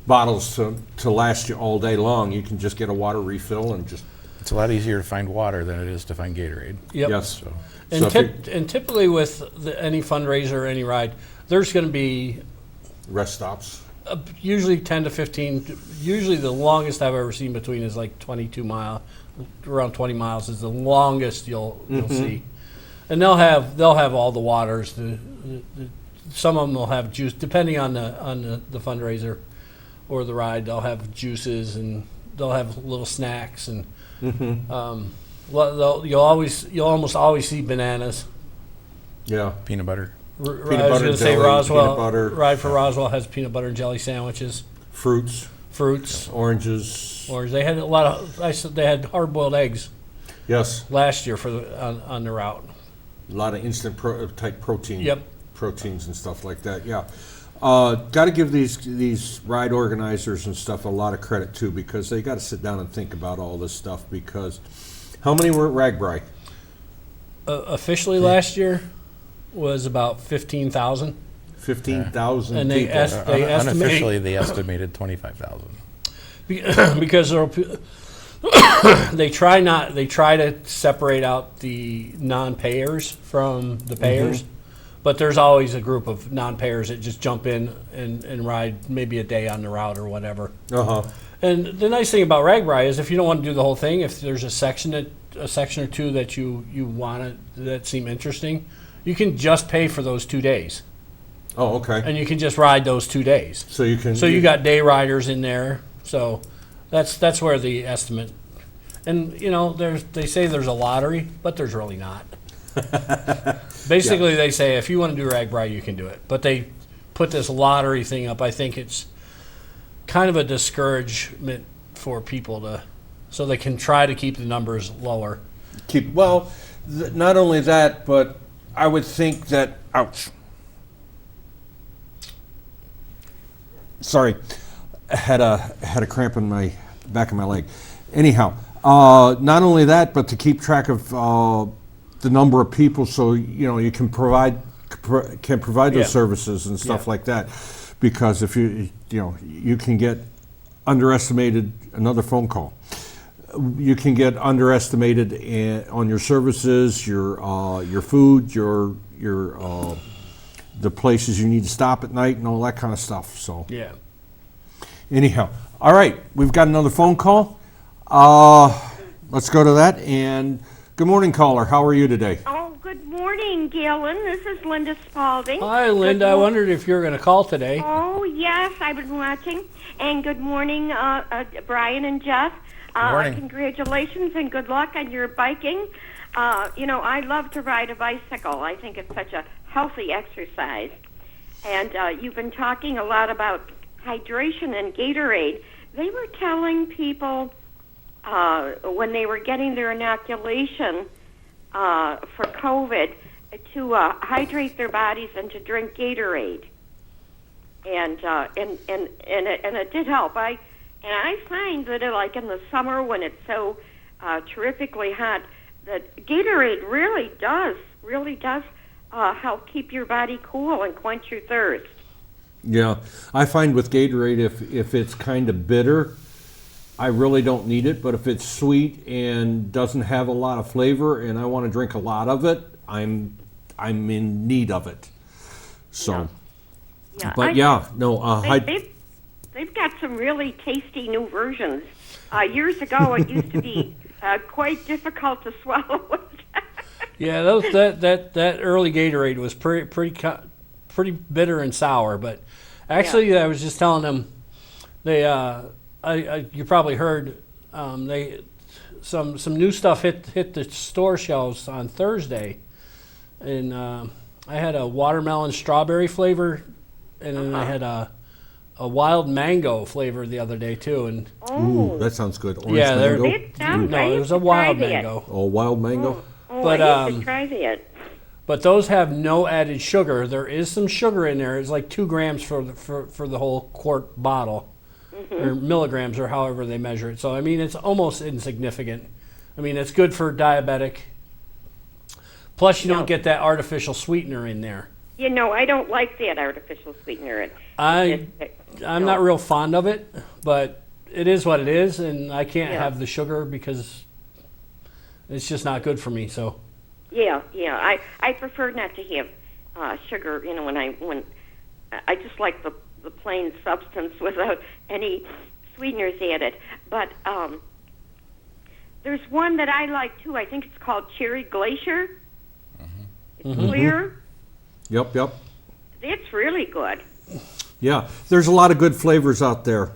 bottles to last you all day long. You can just get a water refill and just. It's a lot easier to find water than it is to find Gatorade. Yep. Yes. So And, So if and typically with any fundraiser or any ride, there's going to be rest stops. usually 10 to 15. Usually the longest I've ever seen between is like 22 mile, around 20 miles is the longest you'll see. And they'll have all the waters. Some of them will have juice, depending on the fundraiser or the ride. They'll have juices and they'll have little snacks and you'll almost always see bananas. Yeah. peanut butter. I was butter, going to say jelly, Roswell. peanut butter. Ride for Roswell has peanut butter and jelly sandwiches, Fruits, fruits, oranges. orange. They had a lot of. I said they had hard-boiled eggs Yes. last year on the route. A lot of instant type protein. Yep. Proteins and stuff like that. Yeah. Got to give these ride organizers and stuff a lot of credit too, because they got to sit down and think about all this stuff. Because how many were at Ragbrai? Officially last year was about 15,000. 15,000 And they people. asked- They estimate- Unofficially, they estimated 25,000. Because they try to separate out the non-payers from the payers, but there's always a group of non-payers that just jump in and ride maybe a day on the route or whatever. Uh-huh. And the nice thing about Ragbrai is if you don't want to do the whole thing, if there's a section or two that you want that seem interesting, you can just pay for those 2 days, Oh, okay. and you can just ride those 2 days. So you can. So you got day riders in there. So that's where the estimate. And they say there's a lottery, but there's really not. Basically, they say if you want to do Ragbrai, you can do it. But they put this lottery thing up, I think it's kind of a discouragement for people so they can try to keep the numbers lower. Not only that, but I would think that, ouch. Sorry, I had a cramp in my back of my leg. Anyhow, not only that, but to keep track of the number of people, so you can provide those services and stuff like that. Because if you can get underestimated, another phone call. You can get underestimated on your services, your food, your the places you need to stop at night, and all that kind of stuff. So Yeah. anyhow, all right, we've got another phone call. Let's go to that. And good morning, caller. How are you today? Oh, good morning, Galen. This is Linda Spalding. Hi, Linda. I wondered if you were going to call today. Oh, yes, I've been watching. And good morning, Bryan and Jeff. Good morning. Congratulations and good luck on your biking. I love to ride a bicycle. I think it's such a healthy exercise. And you've been talking a lot about hydration and Gatorade. They were telling people when they were getting their inoculation for COVID to hydrate their bodies and to drink Gatorade. And it did help. I find that like in the summer when it's so terrifically hot, that Gatorade really does help keep your body cool and quench your thirst. Yeah, I find with Gatorade, if it's kind of bitter, I really don't need it. But if it's sweet and doesn't have a lot of flavor, and I want to drink a lot of it, I'm in need of it. So, Yeah. They've got some really tasty new versions. Years ago, it used to be quite difficult to swallow. Yeah, that early Gatorade was pretty bitter and sour. But actually, I was just telling them you probably heard some new stuff hit the store shelves on Thursday, and I had a watermelon strawberry flavor, and then I had a wild mango flavor the other day too. And ooh, that sounds good. Orange mango? It was a wild mango. Oh, wild mango. But I used to try it. But those have no added sugar. There is some sugar in there. It's like 2 grams for the whole quart bottle, or milligrams, or however they measure it. So I mean, it's almost insignificant. I mean, it's good for diabetic. Plus, you don't get that artificial sweetener in there. I don't like that artificial sweetener. I'm not real fond of it, but it is what it is, and I can't have the sugar because it's just not good for me. So. Yeah. I prefer not to have sugar. When I just like the plain substance without any sweeteners added. But there's one that I like too. I think it's called Cherry Glacier. It's clear. Yep. It's really good. Yeah, there's a lot of good flavors out there.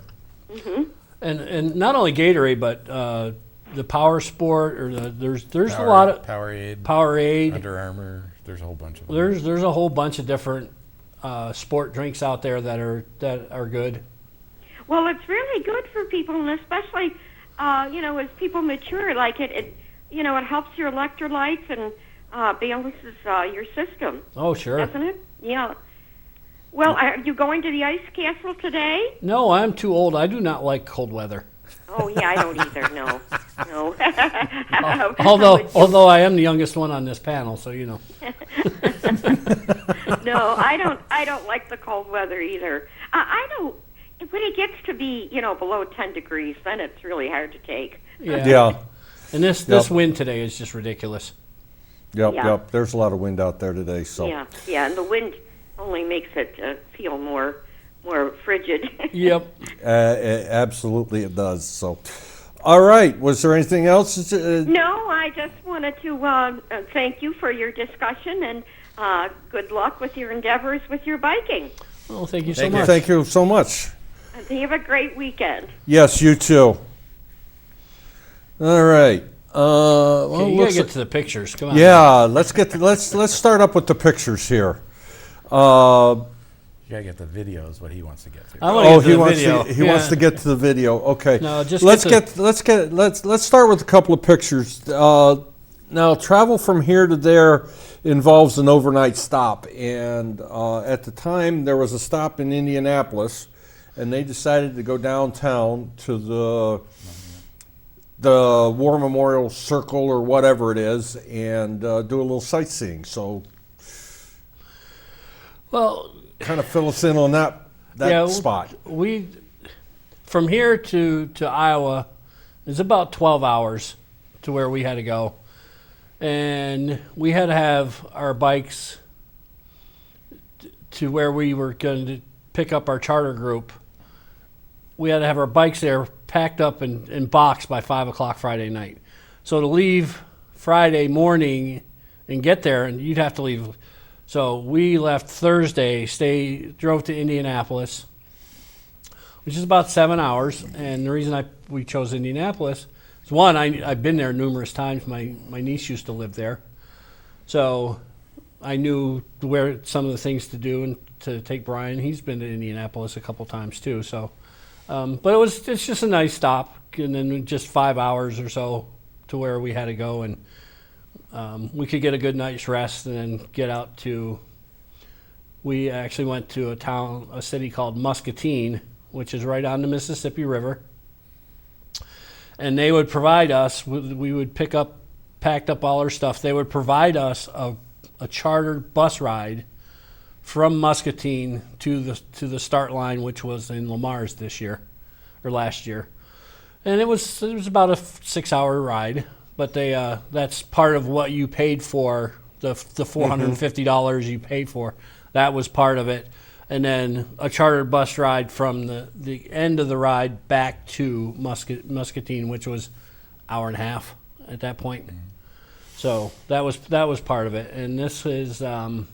And not only Gatorade, but the Power Sport, or there's a lot of Powerade, Under Armour. There's a whole bunch of them. There's a whole bunch of different sport drinks out there that are good. Well, it's really good for people, and especially as people mature, like it helps your electrolytes and balances your system. Oh, sure. Doesn't it? Yeah. Well, are you going to the ice castle today? No, I'm too old. I do not like cold weather. Oh, yeah, I don't either. No. Although I am the youngest one on this panel, so you know. No, I don't like the cold weather either. I don't. When it gets to be below 10 degrees, then it's really hard to take. Yeah. And this wind today is just ridiculous. Yep. There's a lot of wind out there today. So. Yeah, and the wind only makes it feel more frigid. Yep. Absolutely, it does. So, all right. Was there anything else? No, I just wanted to thank you for your discussion, and good luck with your endeavors with your biking. Well, thank you so much. Thank you so much. And you have a great weekend. Yes, you too. All right. Okay, you gotta get to the pictures. Come on. Yeah, let's start up with the pictures here. You gotta get the video is what he wants to get to. I want Oh, to get to the video. he wants to get to the video. Okay. No, just let's start with a couple of pictures. Now, travel from here to there involves an overnight stop, and at the time there was a stop in Indianapolis, and they decided to go downtown to the War Memorial Circle or whatever it is, and do a little sightseeing. So, Well, kind of fill us in on that spot. We from here to Iowa is about 12 hours to where we had to go, and we had to have our bikes to where we were going to pick up our charter group. We had to have our bikes there packed up and boxed by 5 o'clock Friday night. So to leave Friday morning and get there, and you'd have to leave. So we left Thursday, drove to Indianapolis, which is about 7 hours. And the reason we chose Indianapolis is, one, I've been there numerous times. My niece used to live there. So I knew where some of the things to do and to take Bryan. He's been to Indianapolis a couple times too. So, but it's just a nice stop, and then just 5 hours or so to where we had to go, and we could get a good night's rest and then get out to. We actually went to a city called Muscatine, which is right on the Mississippi River, and they would provide us. We would packed up all our stuff. They would provide us a chartered bus ride from Muscatine to the start line, which was in Lamar's this year or last year, and it was about a 6-hour ride. But that's part of what you paid for, the $450 you paid for. That was part of it. And then a chartered bus ride from the end of the ride back to Muscatine, which was an hour and a half at that point. Mm-hmm. So that was part of it. And this is I'm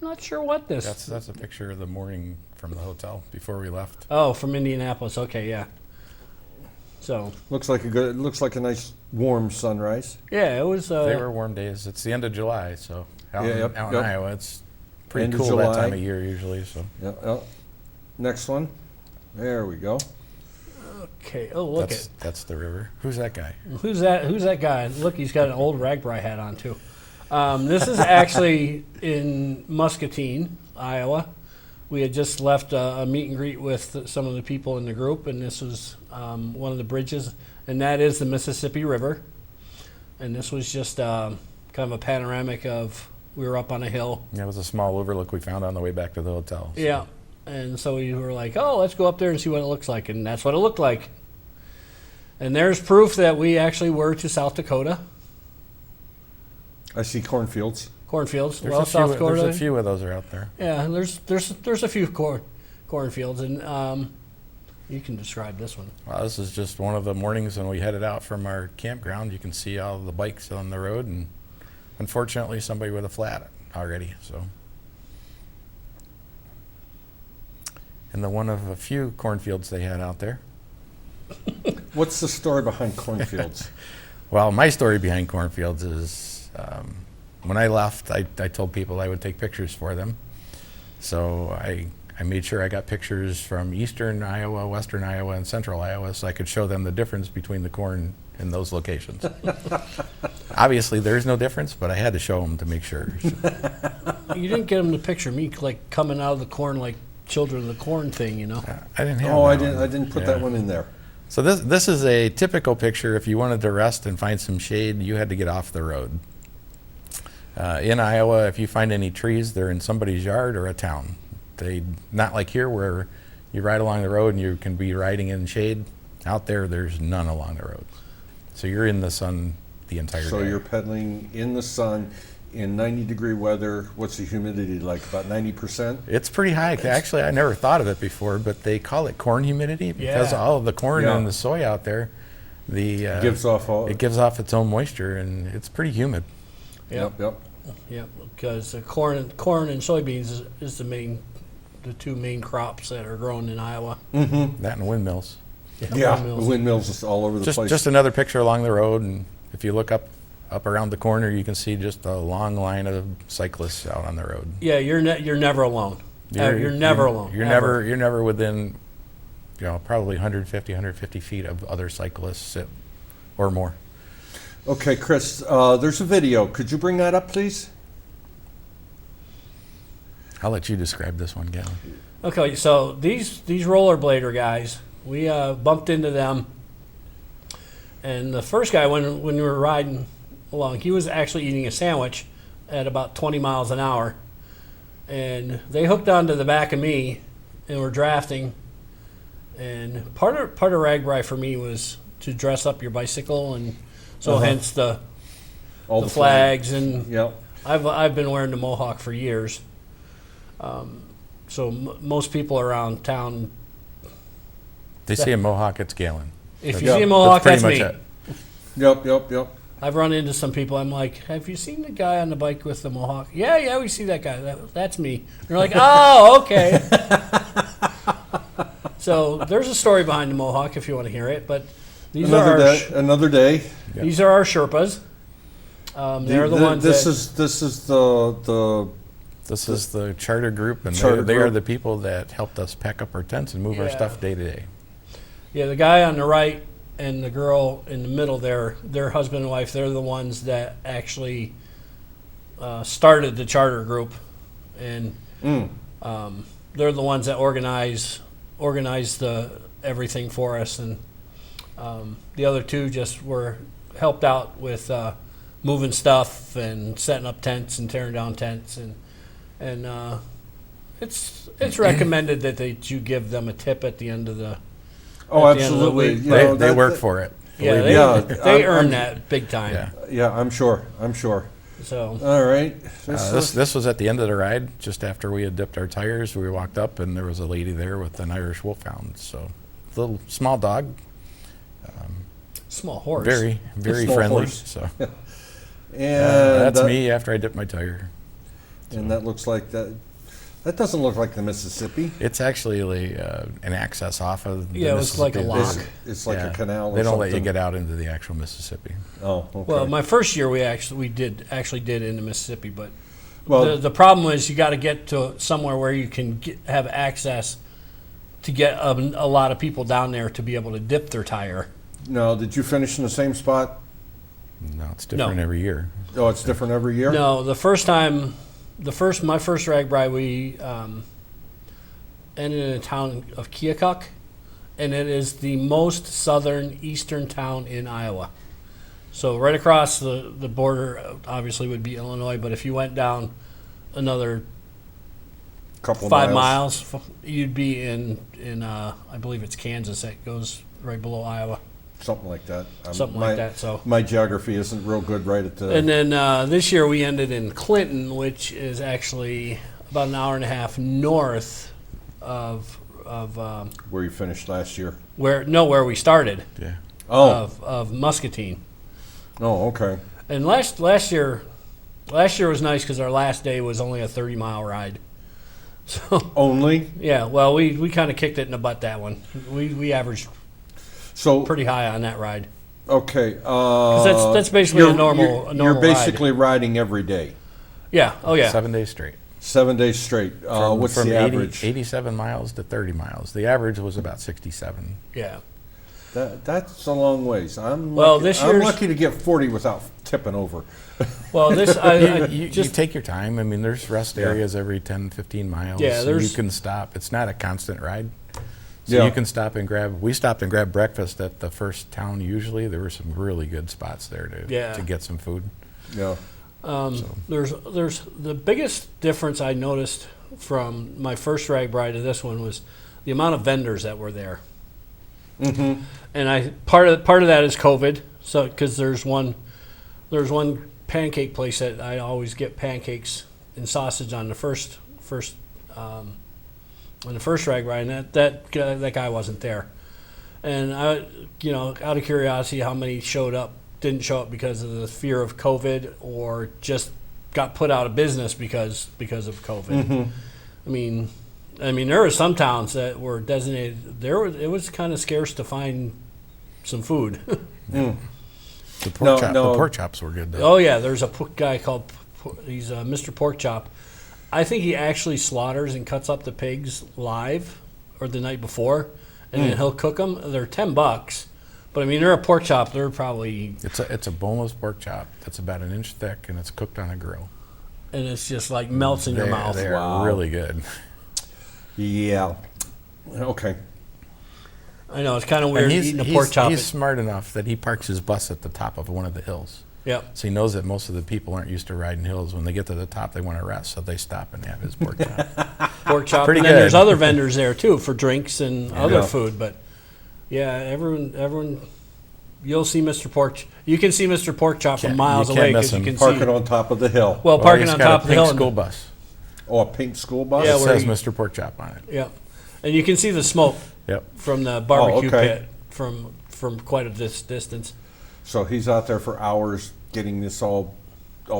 not sure what this. That's a picture of the morning from the hotel before we left. Oh, from Indianapolis. Okay, yeah. So Looks like a nice warm sunrise. yeah, it was. They were warm days. It's the end of July, so out in Iowa, it's pretty End of cool that July. time of year usually. So Yep. Next one. There we go. okay. Oh, look that's the river. Who's that guy? Who's that guy? Look, he's got an old Ragbrai hat on too. This is actually in Muscatine, Iowa. We had just left a meet and greet with some of the people in the group, and this was one of the bridges, and that is the Mississippi River. And this was just kind of a panoramic of, we were up on a hill. Yeah, it was a small overlook we found on the way back to the hotel. So. Yeah, and so we were like, oh, let's go up there and see what it looks like, and that's what it looked like. And there's proof that we actually were to South Dakota. I see cornfields. Cornfields. There's South Dakota. There's a few of those are out there. Yeah, and there's a few cornfields, and you can describe this one. Well, this is just one of the mornings when we headed out from our campground. You can see all the bikes on the road, and unfortunately, somebody with a flat already. So, and the one of a few cornfields they had out there. What's the story behind cornfields? Well, my story behind cornfields is when I left, I told people I would take pictures for them. So I made sure I got pictures from eastern Iowa, western Iowa, and central Iowa so I could show them the difference between the corn in those locations. Obviously, there's no difference, but I had to show them to make sure. You didn't get them to picture me like coming out of the corn like Children of the Corn thing, you know? I didn't have I that one. didn't put that one in there. So this is a typical picture. If you wanted to rest and find some shade, you had to get off the road. In Iowa, if you find any trees, they're in somebody's yard or a town. They not like here where you ride along the road and you can be riding in shade. Out there, there's none along the road. So you're in the sun the entire day. So you're pedaling in the sun in 90-degree weather. What's the humidity like? About 90%? It's pretty high. Actually, I never thought of it before, but they call it corn humidity because Yeah. all of the corn Yeah. and the soy out there, It gives off it gives off its own moisture, and it's pretty humid. Yep. Yep, because corn and soybeans is the two main crops that are grown in Iowa. That and windmills. Yeah, the windmills is all over the place. Just another picture along the road, and if you look up up around the corner, you can see just a long line of cyclists out on the road. Yeah, you're never alone. You're never alone. You're ever. never within, probably 150 feet of other cyclists or more. Okay, Chris, there's a video. Could you bring that up, please? I'll let you describe this one, Galen. Okay, so these rollerblader guys, we bumped into them, and the first guy, when we were riding along, he was actually eating a sandwich at about 20 miles an hour, and they hooked onto the back of me, and were drafting. And part of Ragbrai for me was to dress up your bicycle, and so hence the flags, and Yep. I've been wearing the Mohawk for years. So most people around town, They see a Mohawk, it's Galen. if you see a Mohawk, that's pretty me. much it. Yep. I've run into some people. I'm like, have you seen the guy on the bike with the Mohawk? Yeah, we see that guy. That's me. And they're like, oh, okay. So there's a story behind the Mohawk if you want to hear it. But these Another day. These are our Sherpas. They're the ones. This is the charter group, and Charter they are group. the people that helped us pack up our tents and move our Yeah. stuff day to day. Yeah, the guy on the right and the girl in the middle there, their husband and wife, they're the ones that actually started the charter group, and they're the ones that organize everything for us, and the other two just were helped out with moving stuff and setting up tents and tearing down tents, and it's recommended that you give them a tip at the end of the. Oh, at the end of the absolutely. week. You know, They that- work for it. Yeah, Believe me. they earn that big time. Yeah. Yeah, I'm sure. So All right. This was at the end of the ride, just after we had dipped our tires. We walked up, and there was a lady there with an Irish Wolfhound. So, little small dog, small horse. very Small friendly. horse. So and that's me after I dipped my tire. And that looks like that. That doesn't look like the Mississippi. It's actually an access off of the Yeah, it was like a Mississippi. lock. It's like Yeah. a canal. They or don't let you something. get out into the actual Mississippi. Oh, okay. Well, my first year we did in the Mississippi, but Well- the problem was you got to get to somewhere where you can have access to get a lot of people down there to be able to dip their tire. No, did you finish in the same spot? No, it's different every year. Oh, it's different every year. No, my first Ragbrai, we ended in a town of Keokuk, and it is the most southern eastern town in Iowa. So right across the border, obviously, would be Illinois, but if you went down another Couple 5 miles, you'd be in I believe it's Kansas. That goes right below Iowa. Something like that. Something like that, so. my geography isn't real good right at the. And then this year we ended in Clinton, which is actually about an hour and a half north of where you finished last year. where we started. Yeah. Oh. Of Muscatine. Oh, okay. And last year was nice because our last day was only a 30-mile ride. So Only. yeah, well we kind of kicked it in the butt that one. We averaged So pretty high on that ride. okay. That's basically a normal You're ride. basically riding every day, Yeah. Oh yeah. 7 days straight. 7 days straight. What's From the 80 average? 87 miles to 30 miles. The average was about 67. Yeah. That's a long ways. I'm this I'm year's- lucky to get 40 without tipping over. Well, this You just take your time. I mean, there's rest areas every 10, 15 miles. Yeah, so there's- you can stop. It's not a constant ride. So Yeah. you can stop and grab. We stopped and grabbed breakfast at the first town usually. There were some really good spots there to get some food. Yeah. there's the biggest difference I noticed from my first Ragbrai to this one was the amount of vendors that were there. Mm-hmm. And part of that is COVID. So because there's one pancake place that I always get pancakes and sausage on the first Ragbrai, and that guy wasn't there. And I, out of curiosity, how many didn't show up because of the fear of COVID or just got put out of business because of COVID. Mm-hmm. I mean, there were some towns that were designated. It was kind of scarce to find some food. The pork chops were good, though. Oh, yeah, there's a guy called, he's Mr. Pork Chop. I think he actually slaughters and cuts up the pigs live or the night before, and then he'll cook them. They're $10. But, I mean, they're a pork chop. They're probably... It's a boneless pork chop that's about an inch thick, and it's cooked on a grill. And it's just like melts in your mouth. They are really good. Yeah. Okay. I know, it's kind of weird eating a pork chop. He's smart enough that he parks his bus at the top of one of the hills. Yep. So he knows that most of the people aren't used to riding hills. When they get to the top, they want to rest, so they stop and have his pork chop. Pork chop. Pretty and then good. there's other vendors there, too, for drinks and other food. But, yeah, everyone, you'll see Mr. Pork. You can see Mr. Pork Chop from miles away because you can parking see. on top of the hill. Well, parking on top of the hill. School bus. Oh, a pink school bus? Yeah, It says Mr. Pork Chop on it. Yeah. And you can see the smoke from the barbecue pit from quite a distance. So he's out there for hours getting this all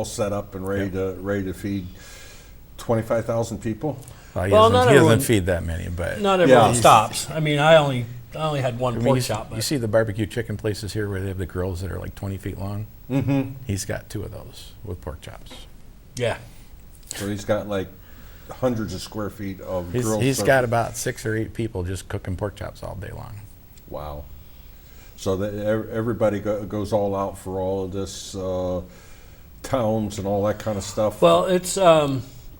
set up and ready to feed 25,000 people. Well, he Well, not everyone- doesn't feed that many, but Not everyone stops. I mean, I only had one pork chop. You see the barbecue chicken places here where they have the grills that are like 20 feet long? Mm-hmm. He's got 2 of those with pork chops. Yeah. So he's got like hundreds of square feet of grill. He's got about 6 or 8 people just cooking pork chops all day long. Wow. So that everybody goes all out for all of this towns and all that kind of stuff. Well, it's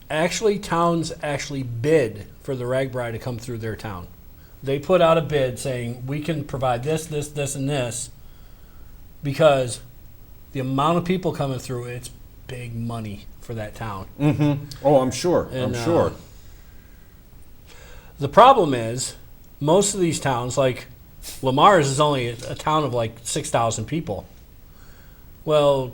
actually towns actually bid for the Ragbrai to come through their town. They put out a bid saying we can provide this, and this because the amount of people coming through, it's big money for that town. Mm-hmm. Oh, I'm sure. And, I'm sure. The problem is most of these towns, like Lamar's, is only a town of like 6,000 people. Well,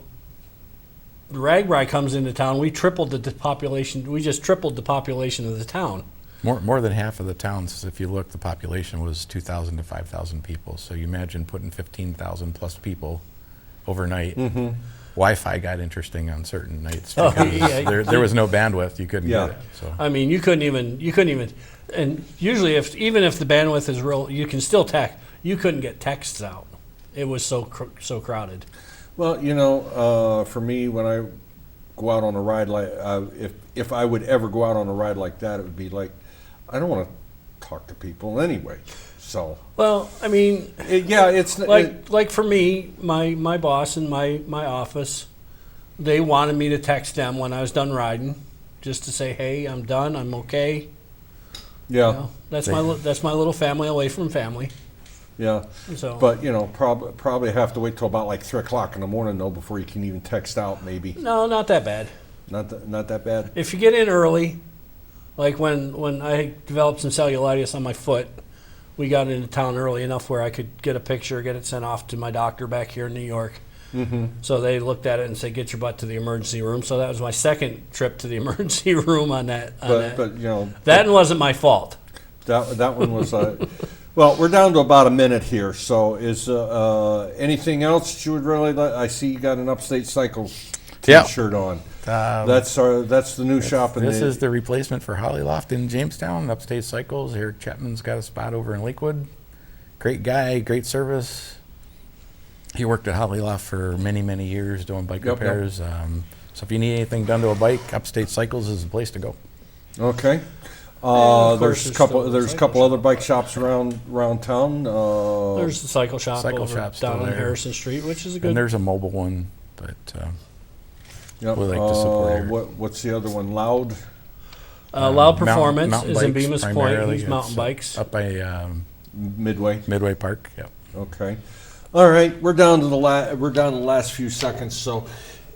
Ragbrai comes into town. We tripled the population. We just tripled the population of the town. More than half of the towns, if you look, the population was 2,000 to 5,000 people. So you imagine putting 15,000 plus people overnight. Mm-hmm. Wi-Fi got interesting on certain nights because there was no bandwidth. You couldn't get it. So. I mean, you couldn't even. And usually, even if the bandwidth is real, you can still text. You couldn't get texts out. It was so crowded. Well, you know, for me, when I go out on a ride like, if I would ever go out on a ride like that, it would be like, I don't want to talk to people anyway. So. Well, I mean, it's like for me, my boss and my office, they wanted me to text them when I was done riding, just to say, hey, I'm done, I'm okay. Yeah. You know, that's my little family away from family. Yeah. So. But you know, probably have to wait till about like 3 o'clock in the morning though before you can even text out. Maybe. No, not that bad. Not that bad. If you get in early, like when I developed some cellulitis on my foot, we got into town early enough where I could get a picture, get it sent off to my doctor back here in New York. Mm-hmm. So they looked at it and said, "Get your butt to the emergency room." So that was my second trip to the emergency room on that. But you know, that wasn't my fault. That one was. Well, we're down to about a minute here. So is anything else that you would really like? I see you got an Upstate Cycles T-shirt on. That's the new shop. This is the replacement for Hollyloft in Jamestown. Upstate Cycles. Eric Chapman's got a spot over in Lakewood. Great guy, great service. He worked at Hollyloft for many, many years doing bike repairs. So if you need anything done to a bike, Upstate Cycles is the place to go. Okay. There's a couple other bike shops around town. There's the cycle shop shop's down on there. Harrison Street, which is a good. And there's a mobile one, but Yep. we like to support here. What's the other one? Loud? Loud Performance mountain is in bikes Bemis Point. primarily. He's mountain It's bikes. up by Midway Park. Yep. Okay. All right. We're down to the last few seconds. So,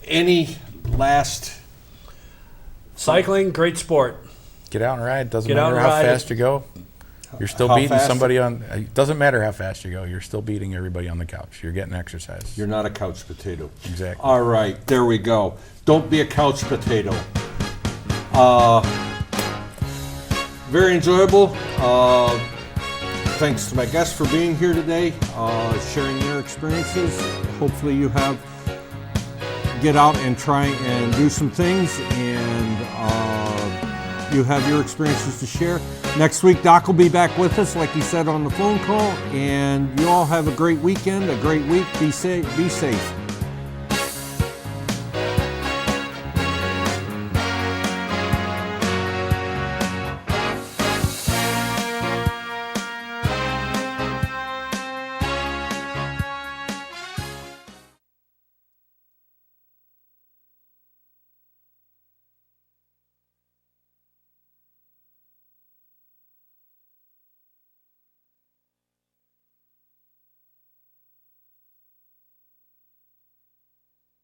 any last Cycling, great sport. Get out and ride. Doesn't Get out matter and how ride. fast you go. You're still How beating fast? somebody on. It doesn't matter how fast you go. You're still beating everybody on the couch. You're getting exercise. You're not a couch potato. Exactly. All right. There we go. Don't be a couch potato. Very enjoyable. Thanks to my guests for being here today, sharing their experiences. Hopefully you get out and try and do some things, and you have your experiences to share. Next week, Doc will be back with us, like he said on the phone call. And you all have a great weekend, a great week. Be safe.